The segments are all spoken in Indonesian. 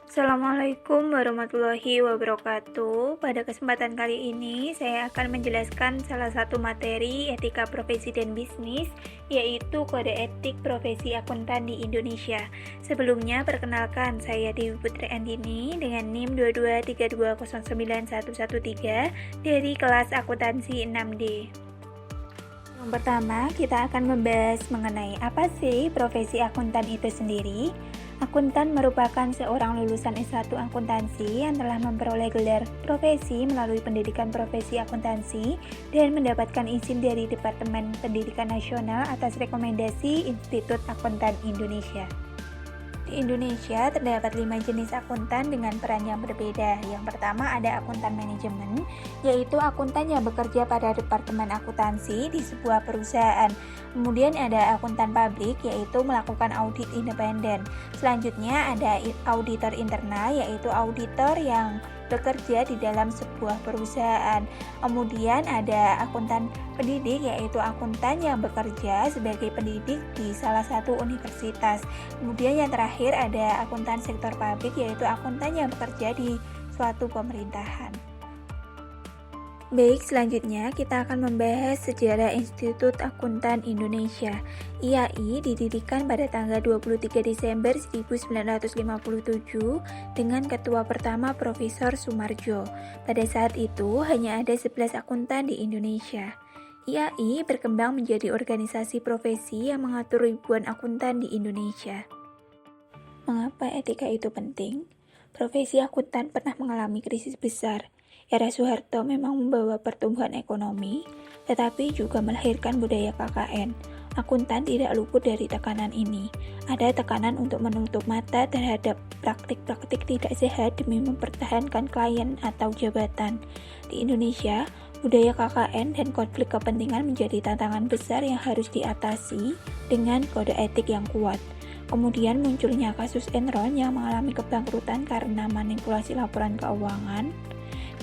Assalamualaikum warahmatullahi wabarakatuh. Pada kesempatan kali ini, saya akan menjelaskan salah satu materi etika profesi dan bisnis, yaitu kode etik profesi akuntan di Indonesia. Sebelumnya, perkenalkan, saya Dewi Putri Andini dengan NIM 223209113 dari kelas akuntansi 6D. Yang pertama, kita akan membahas mengenai apa sih profesi akuntan itu sendiri. Akuntan merupakan seorang lulusan S1 akuntansi yang telah memperoleh gelar profesi melalui pendidikan profesi akuntansi dan mendapatkan izin dari Departemen Pendidikan Nasional atas rekomendasi Institut Akuntan Indonesia. Di Indonesia terdapat 5 jenis akuntan dengan peran yang berbeda. Yang pertama ada akuntan manajemen, yaitu akuntan yang bekerja pada departemen akuntansi di sebuah perusahaan. Kemudian ada akuntan publik, yaitu melakukan audit independen. Selanjutnya ada auditor internal, yaitu auditor yang bekerja di dalam sebuah perusahaan. Kemudian ada akuntan pendidik, yaitu akuntan yang bekerja sebagai pendidik di salah satu universitas. Kemudian yang terakhir ada akuntan sektor publik, yaitu akuntan yang bekerja di suatu pemerintahan. Baik, selanjutnya kita akan membahas sejarah Institut Akuntan Indonesia. IAI didirikan pada tanggal 23 Desember 1957 dengan ketua pertama Profesor Sumarjo. Pada saat itu hanya ada 11 akuntan di Indonesia. IAI berkembang menjadi organisasi profesi yang mengatur ribuan akuntan di Indonesia. Mengapa etika itu penting? Profesi akuntan pernah mengalami krisis besar. Era Soeharto memang membawa pertumbuhan ekonomi, tetapi juga melahirkan budaya KKN. Akuntan tidak luput dari tekanan ini. Ada tekanan untuk menutup mata terhadap praktik-praktik tidak sehat demi mempertahankan klien atau jabatan. Di Indonesia, budaya KKN dan konflik kepentingan menjadi tantangan besar yang harus diatasi dengan kode etik yang kuat. Kemudian munculnya kasus Enron yang mengalami kebangkrutan karena manipulasi laporan keuangan.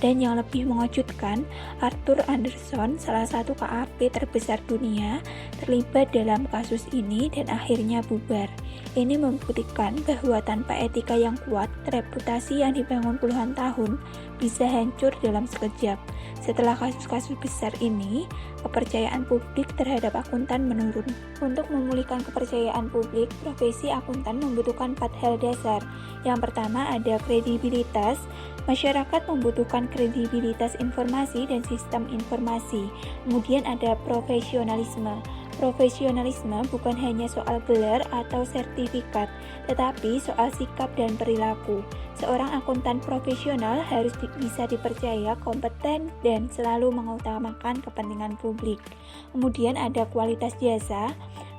Dan yang lebih mengejutkan, Arthur Andersen, salah satu KAP terbesar dunia, terlibat dalam kasus ini dan akhirnya bubar. Ini membuktikan bahwa tanpa etika yang kuat, reputasi yang dibangun puluhan tahun bisa hancur dalam sekejap. Setelah kasus-kasus besar ini, kepercayaan publik terhadap akuntan menurun. Untuk memulihkan kepercayaan publik, profesi akuntan membutuhkan 4 hal dasar. Yang pertama ada kredibilitas. Masyarakat membutuhkan kredibilitas informasi dan sistem informasi. Kemudian ada profesionalisme. Profesionalisme bukan hanya soal gelar atau sertifikat, tetapi soal sikap dan perilaku. Seorang akuntan profesional harus bisa dipercaya, kompeten, dan selalu mengutamakan kepentingan publik. Kemudian ada kualitas jasa.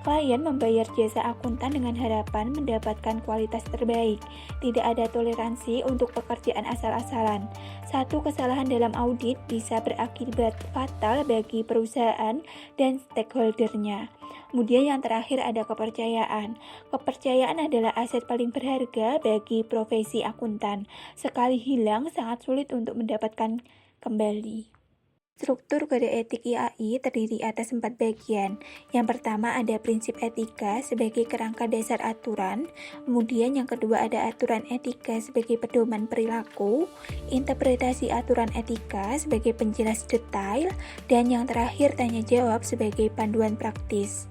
Klien membayar jasa akuntan dengan harapan mendapatkan kualitas terbaik. Tidak ada toleransi untuk pekerjaan asal-asalan. Satu kesalahan dalam audit bisa berakibat fatal bagi perusahaan dan stakeholder-nya. Kemudian yang terakhir ada kepercayaan. Kepercayaan adalah aset paling berharga bagi profesi akuntan. Sekali hilang, sangat sulit untuk mendapatkan kembali. Struktur kode etik IAI terdiri atas 4 bagian. Yang pertama ada prinsip etika sebagai kerangka dasar aturan. Kemudian yang kedua ada aturan etika sebagai pedoman perilaku, interpretasi aturan etika sebagai penjelas detail, dan yang terakhir tanya jawab sebagai panduan praktis.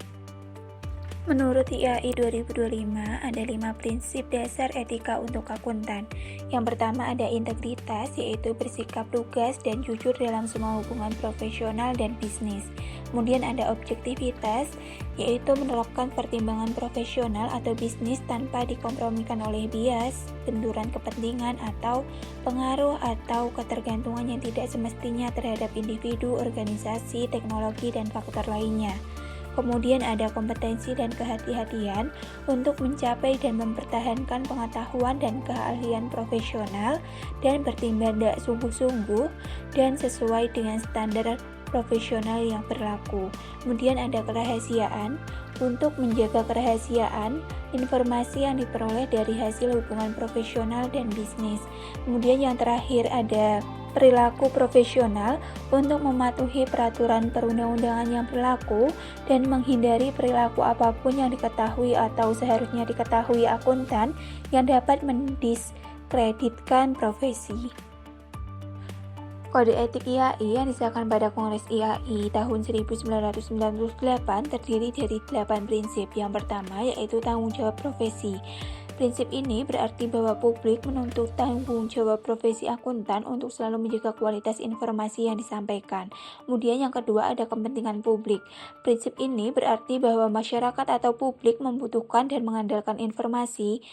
Menurut IAI 2025, ada 5 prinsip dasar etika untuk akuntan. Yang pertama ada integritas, yaitu bersikap lugas dan jujur dalam semua hubungan profesional dan bisnis. Kemudian ada objektivitas, yaitu menerapkan pertimbangan profesional atau bisnis tanpa dikompromikan oleh bias, benturan kepentingan, atau pengaruh atau ketergantungan yang tidak semestinya terhadap individu, organisasi, teknologi, dan faktor lainnya. Kemudian ada kompetensi dan kehati-hatian untuk mencapai dan mempertahankan pengetahuan dan keahlian profesional dan bertindak sungguh-sungguh dan sesuai dengan standar profesional yang berlaku. Kemudian ada kerahasiaan untuk menjaga kerahasiaan informasi yang diperoleh dari hasil hubungan profesional dan bisnis. Kemudian yang terakhir ada perilaku profesional untuk mematuhi peraturan perundang-undangan yang berlaku dan menghindari perilaku apapun yang diketahui atau seharusnya diketahui akuntan yang dapat kreditkan profesi. Kode etik IAI yang disahkan pada Kongres IAI tahun 1998 terdiri dari 8 prinsip. Yang pertama yaitu tanggung jawab profesi. Prinsip ini berarti bahwa publik menuntut tanggung jawab profesi akuntan untuk selalu menjaga kualitas informasi yang disampaikan. Kemudian yang kedua ada kepentingan publik. Prinsip ini berarti bahwa masyarakat atau publik membutuhkan dan mengandalkan informasi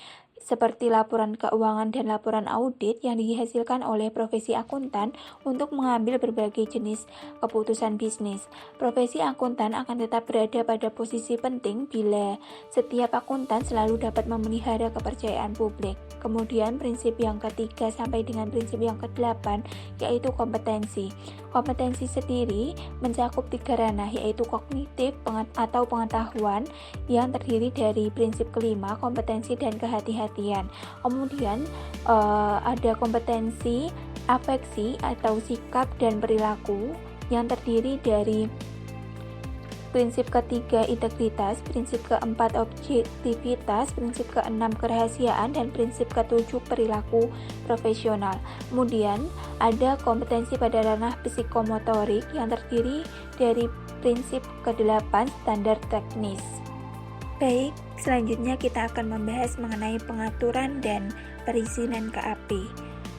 seperti laporan keuangan dan laporan audit yang dihasilkan oleh profesi akuntan untuk mengambil berbagai jenis keputusan bisnis. Profesi akuntan akan tetap berada pada posisi penting bila setiap akuntan selalu dapat memelihara kepercayaan publik. Kemudian prinsip yang ketiga sampai dengan prinsip yang ke-8 yaitu kompetensi. Kompetensi sendiri mencakup 3 ranah yaitu kognitif atau pengetahuan yang terdiri dari prinsip kelima, kompetensi dan kehati-hatian. Kemudian ada kompetensi afeksi atau sikap dan perilaku yang terdiri dari prinsip ketiga integritas, prinsip keempat objektivitas, prinsip keenam kerahasiaan, dan prinsip ketujuh perilaku profesional. Kemudian ada kompetensi pada ranah psikomotorik yang terdiri dari prinsip ke-8 standar teknis. Baik, selanjutnya kita akan membahas mengenai pengaturan dan perizinan KAP.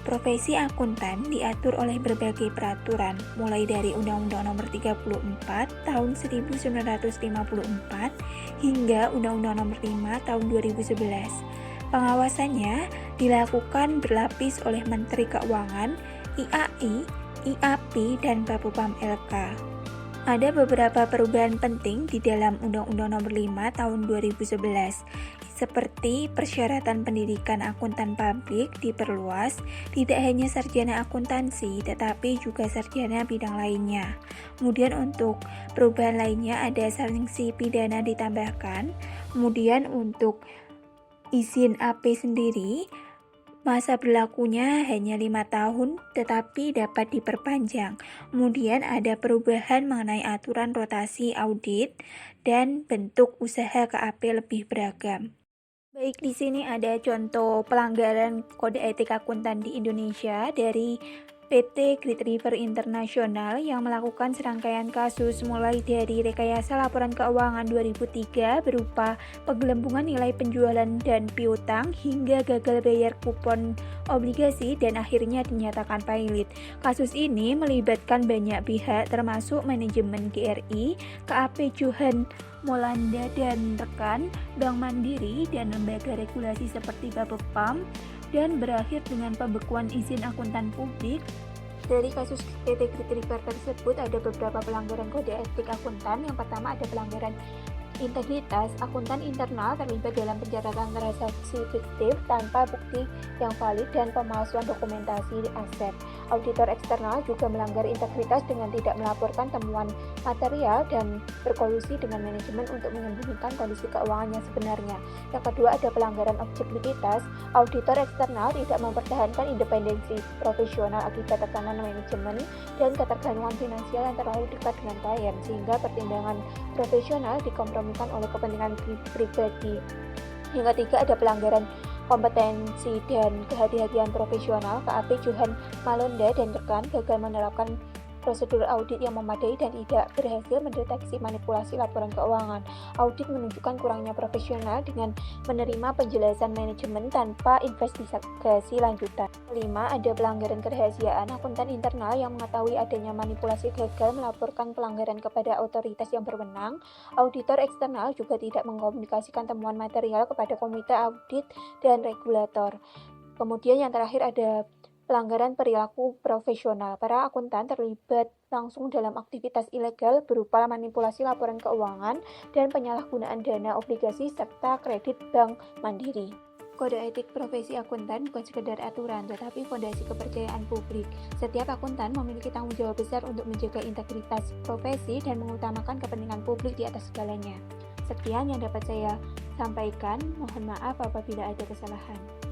Profesi akuntan diatur oleh berbagai peraturan, mulai dari Undang-Undang Nomor 34 Tahun 1954 hingga Undang-Undang Nomor 5 Tahun 2011. Pengawasannya dilakukan berlapis oleh Menteri Keuangan, IAI, IAP, dan Bapepam LK. Ada beberapa perubahan penting di dalam Undang-Undang Nomor 5 Tahun 2011, seperti persyaratan pendidikan akuntan publik diperluas, tidak hanya sarjana akuntansi, tetapi juga sarjana bidang lainnya. Kemudian untuk perubahan lainnya ada sanksi pidana ditambahkan. Kemudian untuk izin AP sendiri, masa berlakunya hanya 5 tahun tetapi dapat diperpanjang. Kemudian ada perubahan mengenai aturan rotasi audit dan bentuk usaha KAP lebih beragam. Baik, di sini ada contoh pelanggaran kode etik akuntan di Indonesia dari PT Great River International yang melakukan serangkaian kasus mulai dari rekayasa laporan keuangan 2003 berupa penggelembungan nilai penjualan dan piutang hingga gagal bayar kupon obligasi dan akhirnya dinyatakan pailit. Kasus ini melibatkan banyak pihak termasuk manajemen GRI, KAP Johan Molanda dan rekan, Bank Mandiri, dan lembaga regulasi seperti Bapepam, dan berakhir dengan pembekuan izin akuntan publik. Dari kasus PT Great River tersebut ada beberapa pelanggaran kode etik akuntan. Yang pertama ada pelanggaran integritas. Akuntan internal terlibat dalam pencatatan transaksi fiktif tanpa bukti yang valid dan pemalsuan dokumentasi aset. Auditor eksternal juga melanggar integritas dengan tidak melaporkan temuan material dan berkolusi dengan manajemen untuk menyembunyikan kondisi keuangan yang sebenarnya. Yang kedua ada pelanggaran objektivitas. Auditor eksternal tidak mempertahankan independensi profesional akibat tekanan manajemen dan ketergantungan finansial yang terlalu dekat dengan klien, sehingga pertimbangan profesional dikompromikan oleh kepentingan pribadi. Yang ketiga ada pelanggaran kompetensi dan kehati-hatian profesional. KAP Johan Malonda dan rekan gagal menerapkan prosedur audit yang memadai dan tidak berhasil mendeteksi manipulasi laporan keuangan. Audit menunjukkan kurangnya profesional dengan menerima penjelasan manajemen tanpa investigasi lanjutan. Kelima, ada pelanggaran kerahasiaan. Akuntan internal yang mengetahui adanya manipulasi gagal melaporkan pelanggaran kepada otoritas yang berwenang. Auditor eksternal juga tidak mengkomunikasikan temuan material kepada komite audit dan regulator. Kemudian yang terakhir ada pelanggaran perilaku profesional. Para akuntan terlibat langsung dalam aktivitas ilegal berupa manipulasi laporan keuangan dan penyalahgunaan dana obligasi serta kredit Bank Mandiri. Kode etik profesi akuntan bukan sekedar aturan, tetapi fondasi kepercayaan publik. Setiap akuntan memiliki tanggung jawab besar untuk menjaga integritas profesi dan mengutamakan kepentingan publik di atas segalanya. Sekian yang dapat saya sampaikan. Mohon maaf apabila ada kesalahan.